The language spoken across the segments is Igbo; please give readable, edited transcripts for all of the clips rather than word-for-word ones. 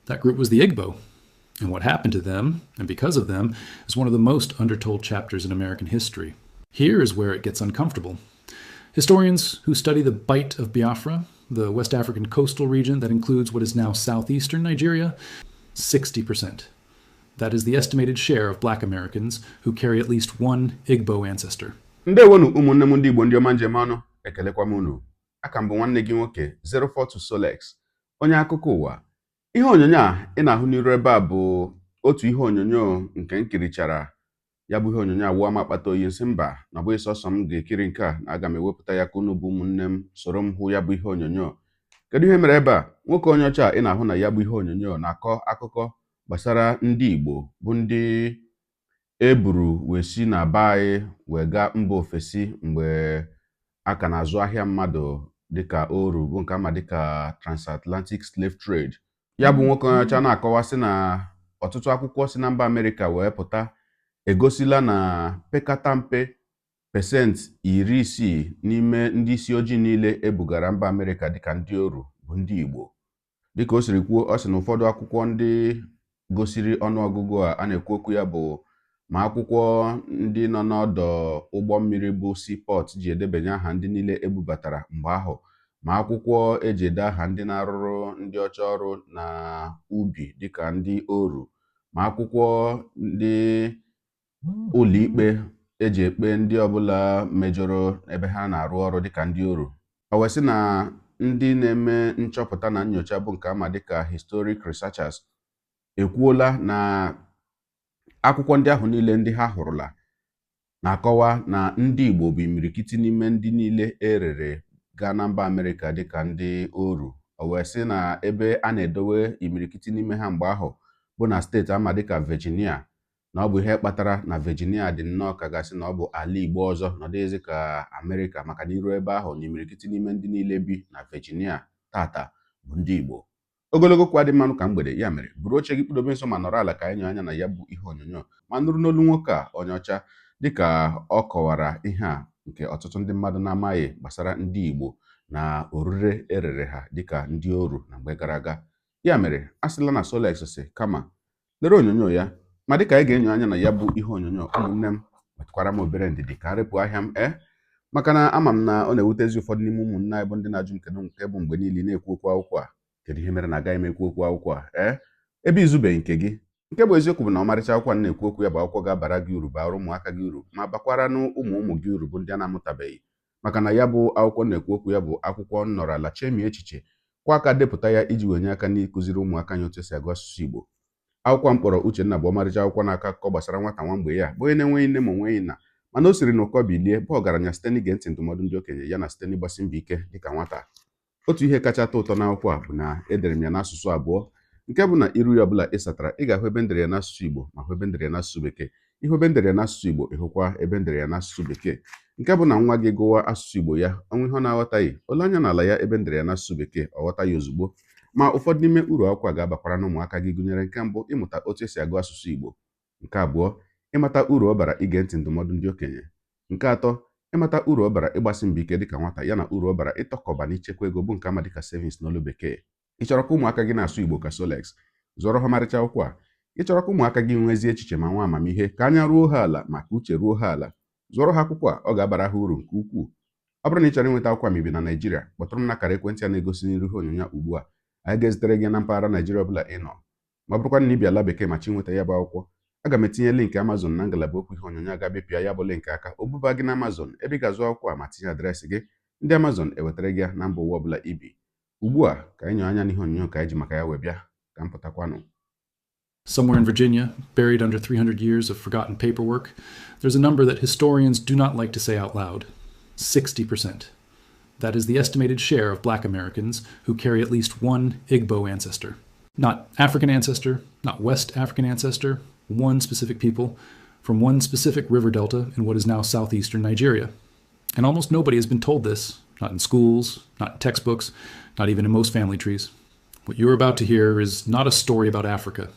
That group was the Igbo, and what happened to them, and because of them, is one of the most undertold chapters in American history. Here is where it gets uncomfortable. Historians who study the Bight of Biafra, the West African coastal region that includes what is now southeastern Nigeria, 60%. That is the estimated share of Black Americans who carry at least one Igbo ancestor. Ndewonu ụmụnne m ndị Igbo ndị ọma njem ọnụ, ekelekwa m unu. Aka m bụ nwanne gị nwoke 042 Solex, onye akụkọ ụwa. Ihe onyonyo a ị na-ahụ n'iru ebe a bụ otu ihe onyonyo nke nkirichara. Ya bụ ihe onyonyo a wụọ m akpata oyi nsị mba na bụghị sọsọ m ga-ekiri nke a na aga m ewepụta ya ka unu bụ ụmụnne m soro m hụ ya bụ ihe onyonyo. Kedu ihe mere ebe a? Nwoke onye ọcha ị na-ahụ na ya bụ ihe onyonyo na-akọ akụkọ gbasara ndị Igbo bụ ndị eburu wee si na be anyị wee gaa mba ofesi mgbe aka na-azụ ahịa mmadụ dịka oru bụ nke ama dịka transatlantic slave trade. Ya bụ nwoke onye ọcha na-akọwasị na ọtụtụ akwụkwọ si na mba Amerịka wee pụta egosila na pekata mpe pasentị 60 n'ime ndị isi ojii niile ebugara mba Amerịka dịka ndị oru bụ ndị Igbo. Dịka o siri kwuo, ọ sị na ụfọdụ akwụkwọ ndị gosiri ọnụọgụgụ a na-ekwu okwu ya bụ ma akwụkwọ ndị nọ n'ọdọ ụgbọ mmiri bụ seaport ji edebanye aha ndị niile ebubatara mgbe ahụ, ma akwụkwọ eji ede aha ndị na-arụrụ ndị ọcha ọrụ na ubi dịka ndị oru, ma akwụkwọ ndị ụlọikpe eji ekpe ndị ọbụla mejọrọ ebe ha na-arụ ọrụ dịka ndị oru. O wee sị na ndị na-eme nchọpụta na nnyocha bụ nke ama dịka historic researchers ekwuola na akwụkwọ ndị ahụ niile ndị ha hụrụla na-akọwa na ndị Igbo bụ imirikiti n'ime ndị niile erere gaa na mba Amerịka dịka ndị oru. O wee sị na ebe a na-edowe imirikiti n'ime ha mgbe ahụ bụ na steeti ama dịka Virginia, na ọ bụ ihe kpatara na Virginia dị nnọọ ka gasị na ọ bụ ala Igbo ọzọ nọdụezi ka Amerịka, maka na iru ebe ahụ na imirikiti n'ime ndị niile bi na Virginia tata bụ ndị Igbo. Ogologo kwa dị mmanụ ka mgbede, ya mere buru oche gị kpụdobe nso ma nọrọ ala ka anyị anya na ya bụ ihe onyonyo ma nụrụ n'olu nwoke a onye ọcha dịka ọ kọwara ihe a nke ọtụtụ ndị mmadụ na-amaghị gbasara ndị Igbo na orire erere ha dịka ndị oru na mgbe gara aga. Ya mere a sịla na Solex sị kama lere onyonyo ya, ma dịka anyị ga-enyo anya na ya bụ ihe onyonyo, ụmụnne m metụkwara m obere ndidi ka arịpụ ahịa m maka na ama m na ọ na-ewutezi ụfọdụ n'ime ụmụnne anyị bụ ndị na-ajụ m kedu nke bụ mgbe niile na-ekwu okwu akwụkwọ a. Kedu ihe mere na agaghị m ekwu okwu akwụkwọ a ebe izubeghị nke gị? Nke bụ eziokwu bụ na ọmarịcha akwụkwọ na-ekwu okwu ya bụ akwụkwọ ga-abara gị uru, bara ụmụaka gị uru, ma bakwara ụmụ gị uru bụ ndị a na-amụtabeghị. Maka na ya bụ akwụkwọ na-ekwu okwu ya bụ akwụkwọ nnọrọ ala chemie echiche kwa aka depụta ya iji wenye aka n'ịkụziri ụmụaka anyị otu esi agụ asụsụ Igbo. Akwụkwọ mkpọrọ Uchenna bụ ọmarịcha akwụkwọ na-akọ akụkọ gbasara nwata nwa mgbe ya bụ onye na-enweghị nne ma onweghị nna, mana o siri na ụkọ bilie bụ ọgaranya site n'ige ntị ndụmọdụ ndị okenye ya na site n'ịgbasi mbọ ike dịka nwata. Otu ihe kacha atọ ụtọ n'akwụkwọ a bụ na edere m ya n'asụsụ abụọ, nke bụ na iru ya ọbụla ị satara ị ga-ahụ ebe ndere ya n'asụsụ Igbo ma hụ ebe ndere ya n'asụsụ Bekee. Ihu ebe ndere ya n'asụsụ Igbo ịhụkwa ebe ndere ya n'asụsụ Bekee, nke bụ na nwa gị gụwa asụsụ Igbo ya ọnwa ihe ọ na-aghọtaghị, ole anya n'ala ya ebe ndere ya n'asụsụ Bekee ọ ghọta ya ozugbo. Ma ụfọdụ n'ime uru akwụkwọ a ga-abakwara na ụmụaka gị, gụnyere nke mbụ ịmụta otu esi agụ asụsụ Igbo, nke abụọ ịmata uru ọ bara ige ntị ndụmọdụ ndị okenye, nke atọ ịmata uru ọ bara ịgbasi mbọ ike dịka nwata ya na uru ọ bara ịtọkọba n'ichekwa ego bụ nke ama dịka savings n'olu Bekee. Ị chọrọ ka ụmụaka gị na-asụ Igbo ka Solex? Zụọrọ ha ọmarịcha akwụkwọ a. Ị chọrọ ka ụmụaka gị nwee ezi echiche ma nwa amamihe, ka anya ruo ha ala ma ka uche ruo ha ala? Zụọrọ ha akwụkwọ a, ọ ga-abara ha uru nke ukwuu. Ọ bụrụ na ị chọrọ ịnweta akwụkwọ ma ibi na Naịjirịa, kpọtụrụ m na akara ekwentị a na-egosi n'iru ihe onyonyo ugbu a. Anyị ga-ezitere gị na mpaghara Naịjirịa ọbụla ị nọ. Ma ọ bụrụkwa na ibi ala Bekee ma chi nweta ya bụ akwụkwọ, aga m etinye link Amazon na ngalaba okwu ihe onyonyo ga-abịapịa ya bụ link aka o buba gị na Amazon ebe ị ga-azụ akwụkwọ a ma tinye adreesị gị. Ndị Amazon ewetara gị ya na mba ụwa ọbụla ibi. Ugbu a ka anyị nyọ anya n'ihe onyonyo ka anyị ji maka ya wee bịa ka m pụtakwanụ. Somewhere in Virginia, buried under 300 years of forgotten paperwork, there's a number that historians do not like to say out loud: 60%. That is the estimated share of Black Americans who carry at least one Igbo ancestor. Not African ancestor, not West African ancestor, one specific people from one specific river delta in what is now southeastern Nigeria. And almost nobody has been told this, not in schools, not in textbooks, not even in most family trees. What you're about to hear is not a story about Africa.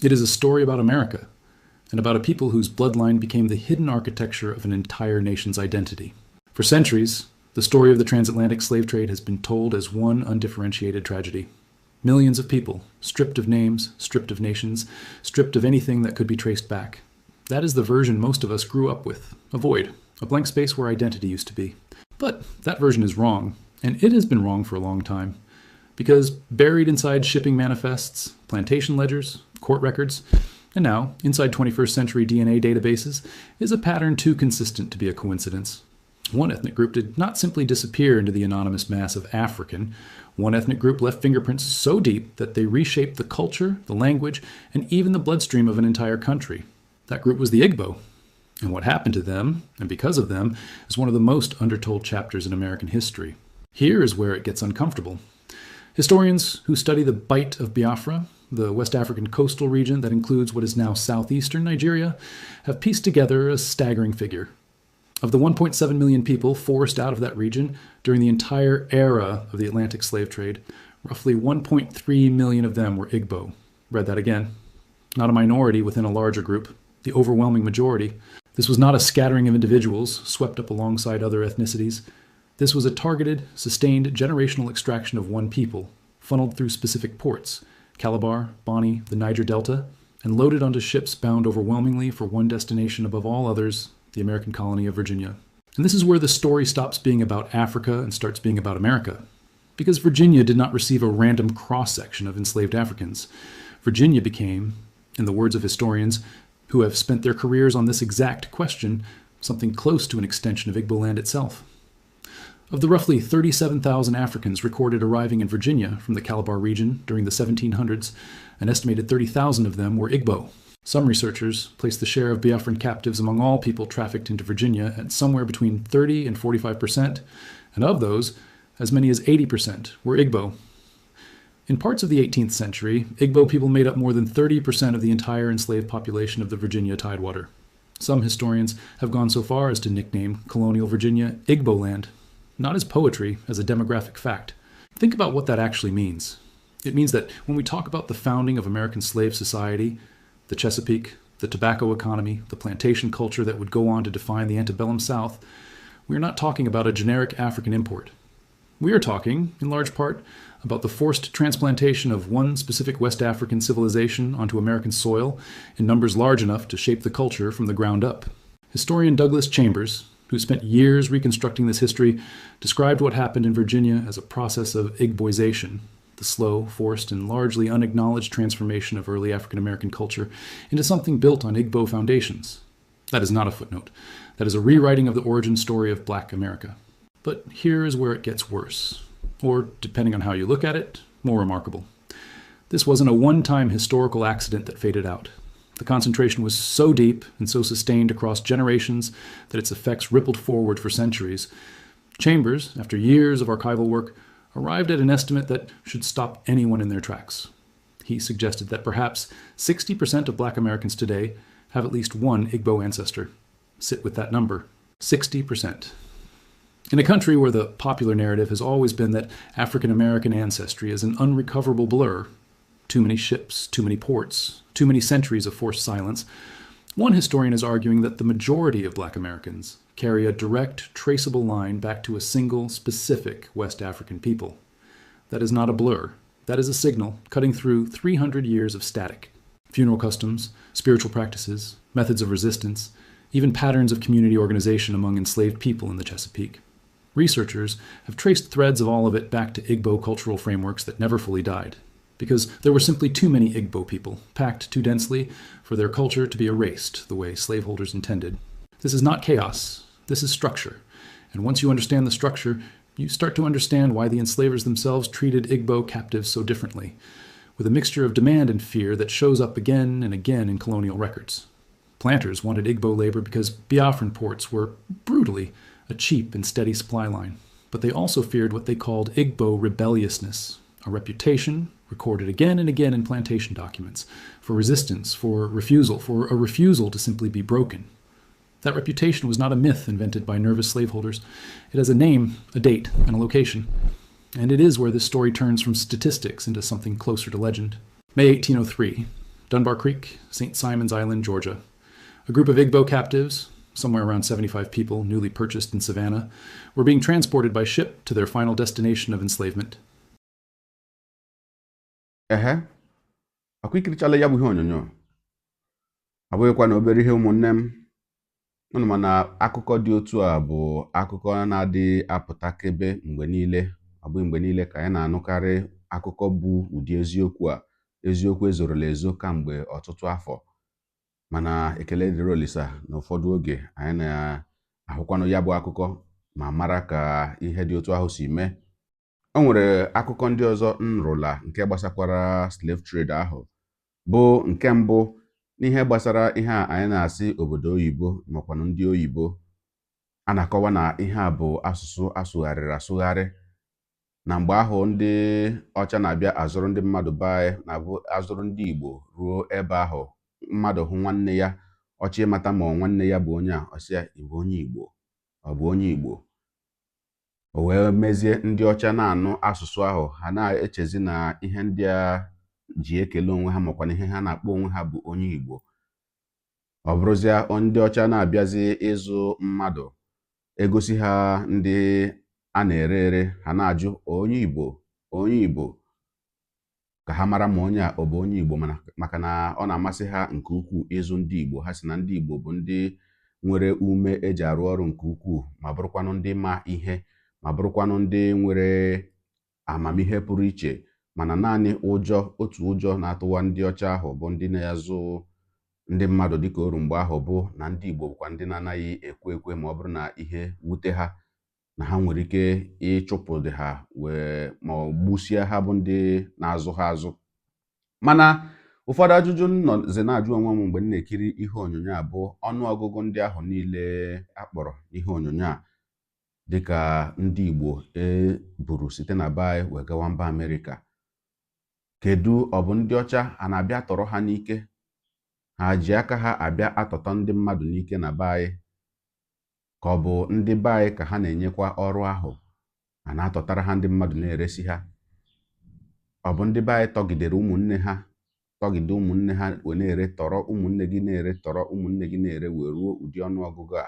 It is a story about America, and about a people whose bloodline became the hidden architecture of an entire nation's identity. For centuries, the story of the transatlantic slave trade has been told as one undifferentiated tragedy. Millions of people, stripped of names, stripped of nations, stripped of anything that could be traced back. That is the version most of us grew up with. A void, a blank space where identity used to be. But that version is wrong, and it has been wrong for a long time. Because buried inside shipping manifests, plantation ledgers, court records, and now inside 21st century DNA databases is a pattern too consistent to be a coincidence. One ethnic group did not simply disappear into the anonymous mass of African. One ethnic group left fingerprints so deep that they reshaped the culture, the language, and even the bloodstream of an entire country. That group was the Igbo. And what happened to them, and because of them, is one of the most undertold chapters in American history. Here is where it gets uncomfortable. Historians who study the Bight of Biafra, the West African coastal region that includes what is now southeastern Nigeria, have pieced together a staggering figure. Of the 1.7 million people forced out of that region during the entire era of the Atlantic slave trade, roughly 1.3 million of them were Igbo. Read that again. Not a minority within a larger group, the overwhelming majority. This was not a scattering of individuals swept up alongside other ethnicities. This was a targeted, sustained generational extraction of one people, funneled through specific ports, Calabar, Bonny, the Niger Delta, and loaded onto ships bound overwhelmingly for one destination above all others, the American colony of Virginia. And this is where the story stops being about Africa and starts being about America. Because Virginia did not receive a random cross-section of enslaved Africans. Virginia became, in the words of historians who have spent their careers on this exact question, something close to an extension of Igbo land itself. Of the roughly 37,000 Africans recorded arriving in Virginia from the Calabar region during the 1700s, an estimated 30,000 of them were Igbo. Some researchers place the share of Biafran captives among all people trafficked into Virginia at somewhere between 30 and 45%, and of those, as many as 80% were Igbo. In parts of the 18th century, Igbo people made up more than 30% of the entire enslaved population of the Virginia Tidewater. Some historians have gone so far as to nickname colonial Virginia Igbo land, not as poetry, as a demographic fact. Think about what that actually means. It means that when we talk about the founding of American slave society, the Chesapeake, the tobacco economy, the plantation culture that would go on to define the antebellum South, we are not talking about a generic African import. We are talking, in large part, about the forced transplantation of one specific West African civilization onto American soil in numbers large enough to shape the culture from the ground up. Historian Douglas Chambers, who spent years reconstructing this history, described what happened in Virginia as a process of Igboization, the slow, forced, and largely unacknowledged transformation of early African-American culture into something built on Igbo foundations. That is not a footnote. That is a rewriting of the origin story of Black America. But here is where it gets worse, or, depending on how you look at it, more remarkable. This wasn't a one-time historical accident that faded out. The concentration was so deep and so sustained across generations that its effects rippled forward for centuries. Chambers, after years of archival work, arrived at an estimate that should stop anyone in their tracks. He suggested that perhaps 60% of Black Americans today have at least one Igbo ancestor. Sit with that number, 60%. In a country where the popular narrative has always been that African American ancestry is an unrecoverable blur, too many ships, too many ports, too many centuries of forced silence, one historian is arguing that the majority of Black Americans carry a direct, traceable line back to a single, specific West African people. That is not a blur. That is a signal cutting through 300 years of static. Funeral customs, spiritual practices, methods of resistance, even patterns of community organization among enslaved people in the Chesapeake. Researchers have traced threads of all of it back to Igbo cultural frameworks that never fully died, because there were simply too many Igbo people, packed too densely for their culture to be erased the way slaveholders intended. This is not chaos, this is structure, and once you understand the structure, you start to understand why the enslavers themselves treated Igbo captives so differently, with a mixture of demand and fear that shows up again and again in colonial records. Planters wanted Igbo labor because Biafran ports were brutally a cheap and steady supply line, but they also feared what they called Igbo rebelliousness, a reputation recorded again and again in plantation documents, for resistance, for a refusal to simply be broken. That reputation was not a myth invented by nervous slaveholders. It has a name, a date, and a location. And it is where this story turns from statistics into something closer to legend. May 1803, Dunbar Creek, St. Simon's Island, Georgia. A group of Igbo captives, somewhere around 75 people newly purchased in Savannah, were being transported by ship to their final destination of enslavement. ehe akwa ikirichala ya bụ ihe onyonyo abụghịkwa na obere ihe ụmụnne m. Unu ma na akụkọ dị otu a bụ akụkọ na-adị apụtakebe mgbe niile. Ọ bụghị mgbe niile ka anyị na-anụkarị akụkọ bụ ụdị eziokwu a, eziokwu ezorola ezo kamgbe ọtụtụ afọ. Mana ekele dịrị Olisa na ụfọdụ oge anyị na-ahụkwanụ ya bụ akụkọ ma mara ka ihe dị otu ahụ si mee. O nwere akụkọ ndị ọzọ nrụla nke gbasakwara slave trade ahụ, bụ nke mbụ n'ihe gbasara ihe a anyị na-asị obodo oyibo makwanụ ndị oyibo. A na-akọwa na ihe a bụ asụsụ asụgharịrị asụgharị. Na mgbe ahụ ndị ọcha na-abịa azụrụ ndị mmadụ be anyị na-abụ azụrụ ndị Igbo ruo ebe ahụ, mmadụ hụ nwanne ya, ọchọ ịmata ma nwanne ya bụ onye a, ọ sị ya, ị bụ onye Igbo? Ọ bụ onye Igbo? O wee mezie ndị ọcha na-anụ asụsụ ahụ, ha na-echezi na ihe ndị a ji ekele onwe ha makwana ihe ha na-akpọ onwe ha bụ onye Igbo. Ọ bụrụzia ndị ọcha na-abịazi ịzụ mmadụ, egosi ha ndị a na-ere ere, ha na-ajụ onye Igbo, onye Igbo, ka ha mara ma onye a ọ bụ onye Igbo, maka na ọ na-amasị ha nke ukwuu ịzụ ndị Igbo. Ha sị na ndị Igbo bụ ndị nwere ume eji arụ ọrụ nke ukwuu, ma bụrụkwanụ ndị ma ihe, ma bụrụkwanụ ndị nwere amamihe pụrụ iche. Mana naanị otu ụjọ na-atụwa ndị ọcha ahụ bụ ndị na-azụ ndị mmadụ dịka oru mgbe ahụ, bụ na ndị Igbo bụkwa ndị na-anaghị ekwe ekwe ma ọ bụrụ na ihe wute ha, na ha nwere ike ịchụpụdị ha wee ma ọ gbusie ha bụ ndị na-azụ ha azụ. Mana ụfọdụ ajụjụ nọzi na-ajụ onwe m mgbe m na-ekiri ihe onyonyo a bụ ọnụọgụgụ ndị ahụ niile akpọrọ ihe onyonyo a dịka ndị Igbo buru site na be anyị wee gawa mba Amerịka. Kedu, ọ bụ ndị ọcha a na-abịa tọrọ ha n'ike? Ha ji aka ha abịa atọtọ ndị mmadụ n'ike na be anyị, ka ọ bụ ndị be anyị ka ha na-enyekwa ọrụ ahụ, a na-atọtara ha ndị mmadụ na-eresi ha? Ọ bụ ndị be anyị tọgidere ụmụnne ha, tọgide ụmụnne ha wee na-ere, tọrọ ụmụnne gị na-ere, tọrọ ụmụnne gị na-ere, wee ruo ụdị ọnụọgụgụ a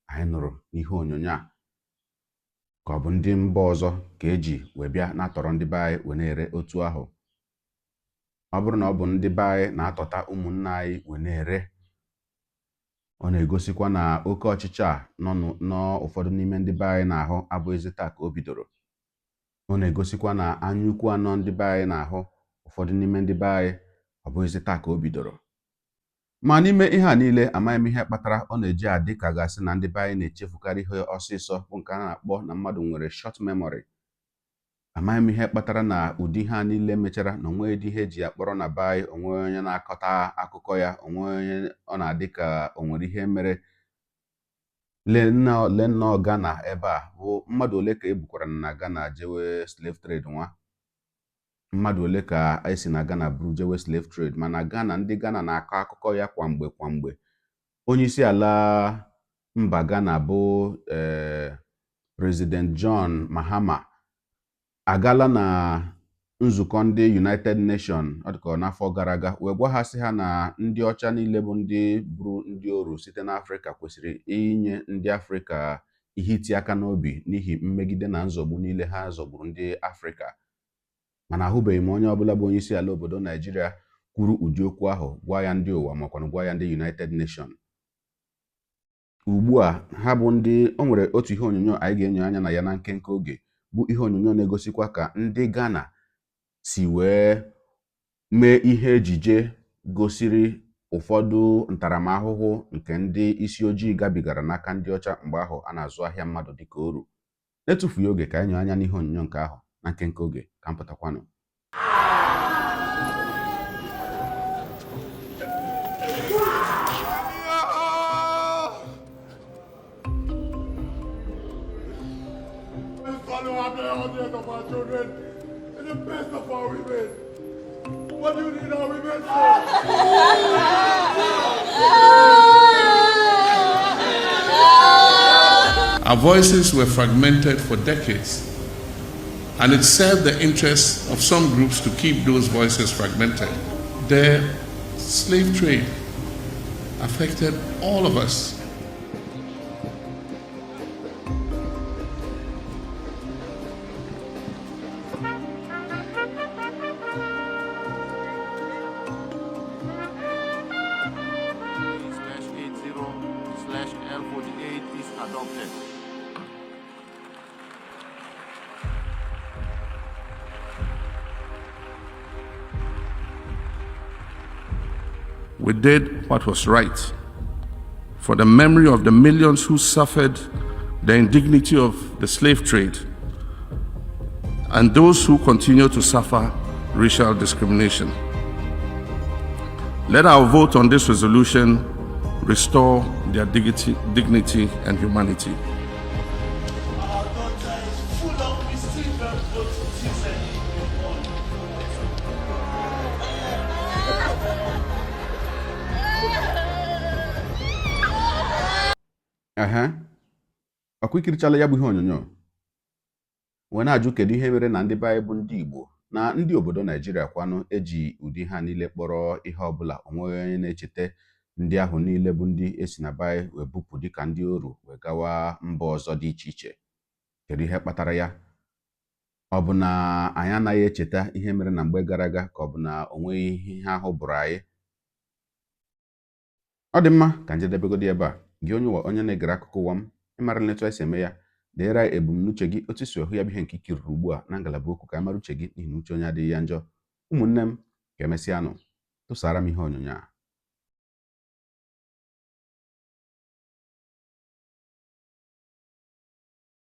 anyị nụrụ n'ihe onyonyo a? Ka ọ bụ ndị mba ọzọ ka eji wee bịa na-atọrọ ndị be anyị wee na-ere otu ahụ? Ọ bụrụ na ọ bụ ndị be anyị na-atọta ụmụnne anyị wee na-ere, ọ na-egosikwa na oke ọchịchị a nọ ụfọdụ n'ime ndị be anyị na-ahụ abụghịzi taa ka o bidoro. Ọ na-egosikwa na anyaukwu anọ ndị be anyị na-ahụ ụfọdụ n'ime ndị be anyị ọ bụghịzi taa ka o bidoro. Ma n'ime ihe a niile, amaghị m ihe kpatara ọ na-eji adị ka gasị na ndị be anyị na-echefukarị ihe ọsịsọ, bụ nke a na-akpọ na mmadụ nwere short memory. Amaghị m ihe kpatara na ụdị ha niile mechara na onwe dị ihe eji ya kpọrọ na be anyị, onwe onye na-akọta akụkọ ya, onwe onye ọ na-adị ka o nwere ihe mere. Lee nnọọ Ghana ebe a, bụ mmadụ ole ka ebukwara na Ghana jewe slave trade nwa? Mmadụ ole ka anyị si na Ghana buru jewe slave trade? Mana Ghana, ndị Ghana na-akọ akụkọ ya kwamgbe. Onye isi ala mba Ghana bụ President John Mahama agala na nzukọ ndị United Nations, ọ dịka n'afọ gara aga, wee gwa ha sị ha na ndị ọcha niile bụ ndị buru ndị oru site n'Afrịka kwesịrị inye ndị Afrịka ihe iti aka n'obi n'ihi mmegide na nzọgbu niile ha zọgburu ndị Afrịka. Mana ahụbeghị m onye ọbụla bụ onye isi ala obodo Naijiria kwuru ụdị okwu ahụ, gwa ya ndị ụwa makwanụ gwa ya ndị United Nations. Ugbu a ha bụ ndị, o nwere otu ihe onyonyo anyị ga-enyo anya na ya na nkenke oge, bụ ihe onyonyo na-egosikwa ka ndị Ghana si wee mee ihe ejije gosiri ụfọdụ ntaramahụhụ nke ndị isi ojii gabigara n'aka ndị ọcha mgbe ahụ a na-azụ ahịa mmadụ dịka oru. N'etufughị oge ka anyị nyo anya n'ihe onyonyo nke ahụ na nkenke oge, ka m pụtakwanụ. Of our children and the best of our women. What do you need our women for? Our voices were fragmented for decades, and it served the interests of some groups to keep those voices fragmented. The slave trade affected all of us. adopted. We did what was right for the memory of the millions who suffered the indignity of the slave trade and those who continue to suffer racial discrimination. Let our vote on this resolution restore their dignity and humanity. Our daughter is full of mischief and prostitution. Ọkwa ikirichala ya bụ ihe onyonyo wee na-ajụ kedu ihe mere na ndị be anyị bụ ndị Igbo na ndị obodo Naijiria kwanụ eji ụdị ha niile kpọrọ ihe ọbụla onweghị onye na-echeta ndị ahụ niile bụ ndị esi na be anyị wee bupụ dịka ndị oru wee gawa mba ọzọ dị iche iche. Kedu ihe kpatara ya? Ọ bụ na anyị anaghị echeta ihe mere na mgbe gara aga ka ọ bụ na onweghị ihe ahụ bụrụ anyị? Ọ dị mma ka njedebegodi ebe a. Gị onye na-egere akụkọ ụwa m, ịmara nletu anyị si eme ya, deere anyị ebumnuche gị otu si hụ ya bụ ihe nke ikiriri ugbu a na ngalaba okwu ka anyị mara uche gị n'ihi na uche onye adịghị ya njọ. Ụmụnne m, ka emesịanụ tụsara m ihe onyonyo a.